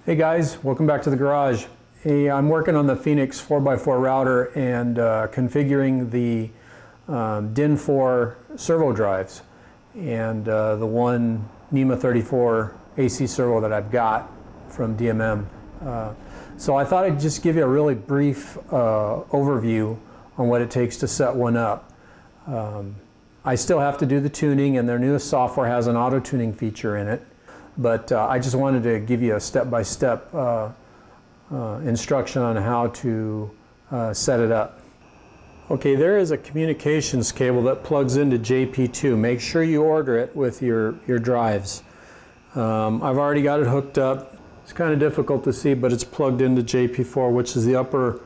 Hey guys, welcome back to the garage. Hey, I'm working on the Phoenix 4x4 router and configuring the DYN4 servo drives and the one NEMA 34 AC servo that I've got from DMM. So I thought I'd just give you a really brief overview on what it takes to set one up. I still have to do the tuning, and their newest software has an auto tuning feature in it. But I just wanted to give you a step-by-step instruction on how to set it up. Okay, there is a communications cable that plugs into JP2. Make sure you order it with your drives. I've already got it hooked up. It's kind of difficult to see, but it's plugged into JP4, which is the upper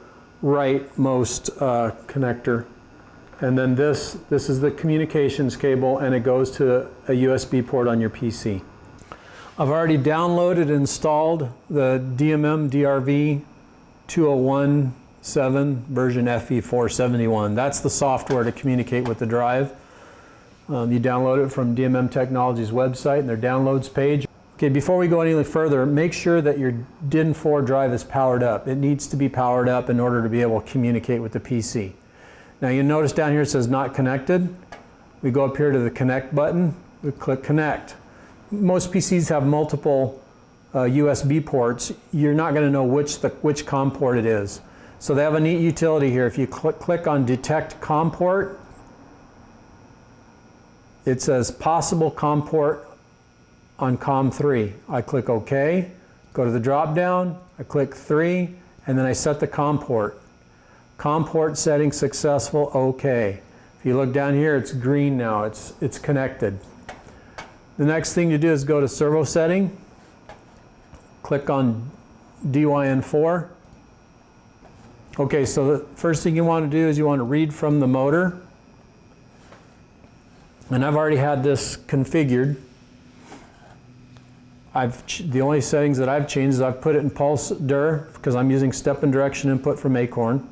rightmost connector. And then this is the communications cable, and it goes to a USB port on your PC. I've already downloaded and installed the DMM DRV 2017 version FE471. That's the software to communicate with the drive. You download it from DMM Technologies website and their downloads page. Okay, before we go any further, make sure that your DYN4 drive is powered up. It needs to be powered up in order to be able to communicate with the PC. Now you notice down here it says not connected. We go up here to the connect button, we click connect. Most PCs have multiple USB ports. You're not going to know which COM port it is. So they have a neat utility here. If you click on detect COM port, it says possible COM port on COM 3. I click OK, go to the drop down, I click 3, and then I set the COM port. COM port setting successful, OK. If you look down here, it's green now, it's connected. The next thing to do is go to servo setting, click on DYN4. Okay, so the first thing you want to do is you want to read from the motor. And I've already had this configured. The only settings that I've changed is I've put it in pulse dir because I'm using step and direction input from Acorn.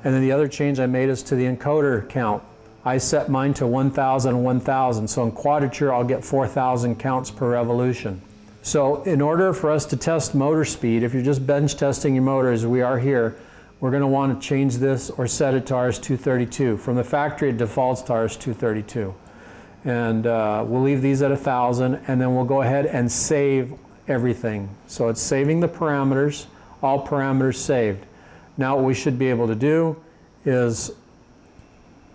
And then the other change I made is to the encoder count. I set mine to 1,000 and 1,000, so in quadrature I'll get 4,000 counts per revolution. So in order for us to test motor speed, if you're just bench testing your motor as we are here, we're going to want to change this or set it to RS-232. From the factory it defaults to RS-232. And we'll leave these at 1,000, and then we'll go ahead and save everything. So it's saving the parameters, all parameters saved. Now what we should be able to do is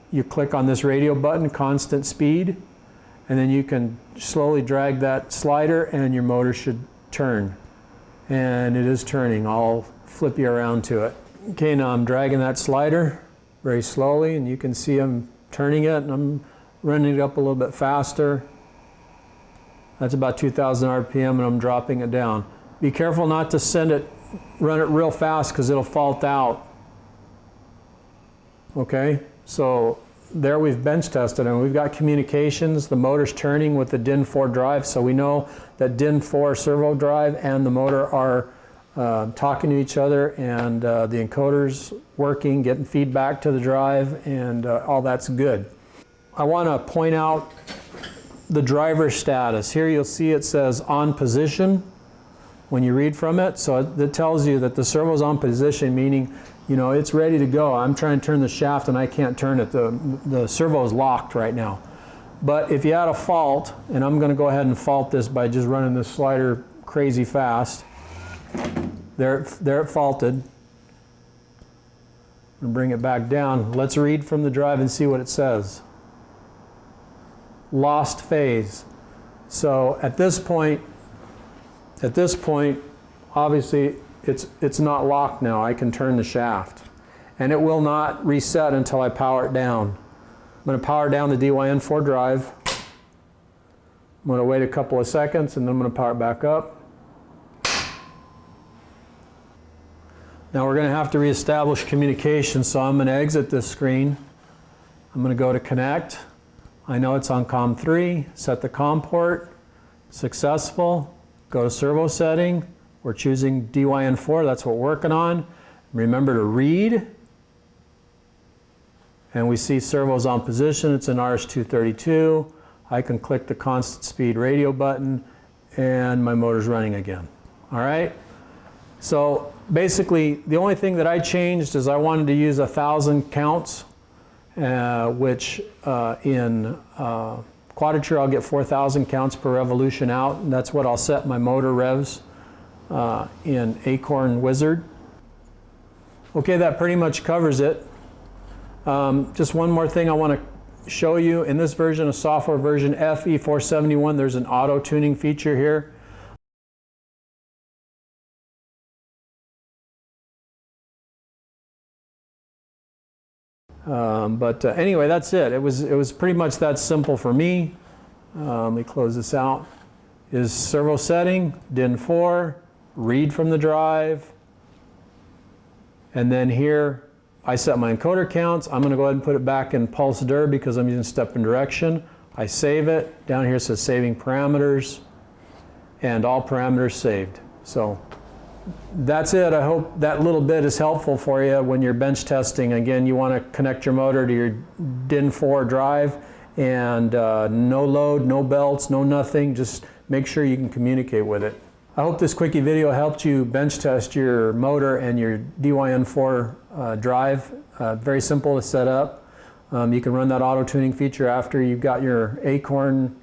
you click on this radio button, constant speed, and then you can slowly drag that slider and your motor should turn. And it is turning. I'll flip you around to it. Okay, now I'm dragging that slider very slowly, and you can see I'm turning it, and I'm running it up a little bit faster. That's about 2,000 RPM, and I'm dropping it down. Be careful not to run it real fast because it'll fault out. Okay? So there we've bench tested, and we've got communications. The motor's turning with the DYN4 drive, so we know that DYN4 servo drive and the motor are talking to each other, and the encoder's working, getting feedback to the drive, and all that's good. I want to point out the driver status. Here you'll see it says on position when you read from it, so it tells you that the servo's on position, meaning it's ready to go. I'm trying to turn the shaft and I can't turn it. The servo is locked right now. But if you had a fault, and I'm going to go ahead and fault this by just running this slider crazy fast. There it faulted. I'm going to bring it back down. Let's read from the drive and see what it says. Lost phase. So at this point, obviously, it's not locked now. I can turn the shaft. And it will not reset until I power it down. I'm going to power down the DYN4 drive. I'm going to wait a couple of seconds, and then I'm going to power it back up. Now we're going to have to reestablish communication, so I'm going to exit this screen. I'm going to go to connect. I know it's on COM 3, set the COM port, successful, go to servo setting, we're choosing DYN4, that's what we're working on. Remember to read, and we see servo's on position, it's in RS-232. I can click the constant speed radio button, and my motor's running again. All right? So basically, the only thing that I changed is I wanted to use 1,000 counts, which in quadrature I'll get 4,000 counts per revolution out, and that's what I'll set my motor revs in Acorn Wizard. Okay, that pretty much covers it. Just one more thing I want to show you. In this version of software, version FE471, there's an auto tuning feature here. Anyway, that's it. It was pretty much that simple for me. Let me close this out. Is servo setting, DYN4, read from the drive, and then here I set my encoder counts. I'm going to go ahead and put it back in pulse dir because I'm using step and direction. I save it. Down here it says saving parameters, and all parameters saved. So that's it. I hope that little bit is helpful for you when you're bench testing. Again, you want to connect your motor to your DYN4 drive, and no load, no belts, no nothing. Just make sure you can communicate with it. I hope this quickie video helped you bench test your motor and your DYN4 drive. Very simple to set up. You can run that auto tuning feature after you've got your Acorn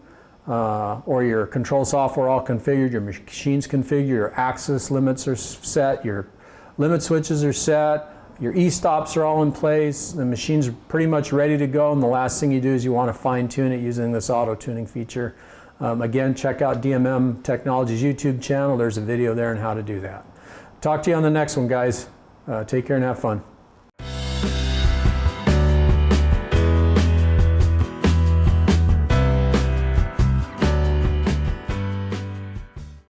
or your control software all configured, your machine's configured, your axis limits are set, your limit switches are set, your e-stops are all in place, the machine's pretty much ready to go, and the last thing you do is you want to fine tune it using this auto tuning feature. Again, check out DMM Technologies YouTube channel. There's a video there on how to do that. Talk to you on the next one, guys. Take care and have fun.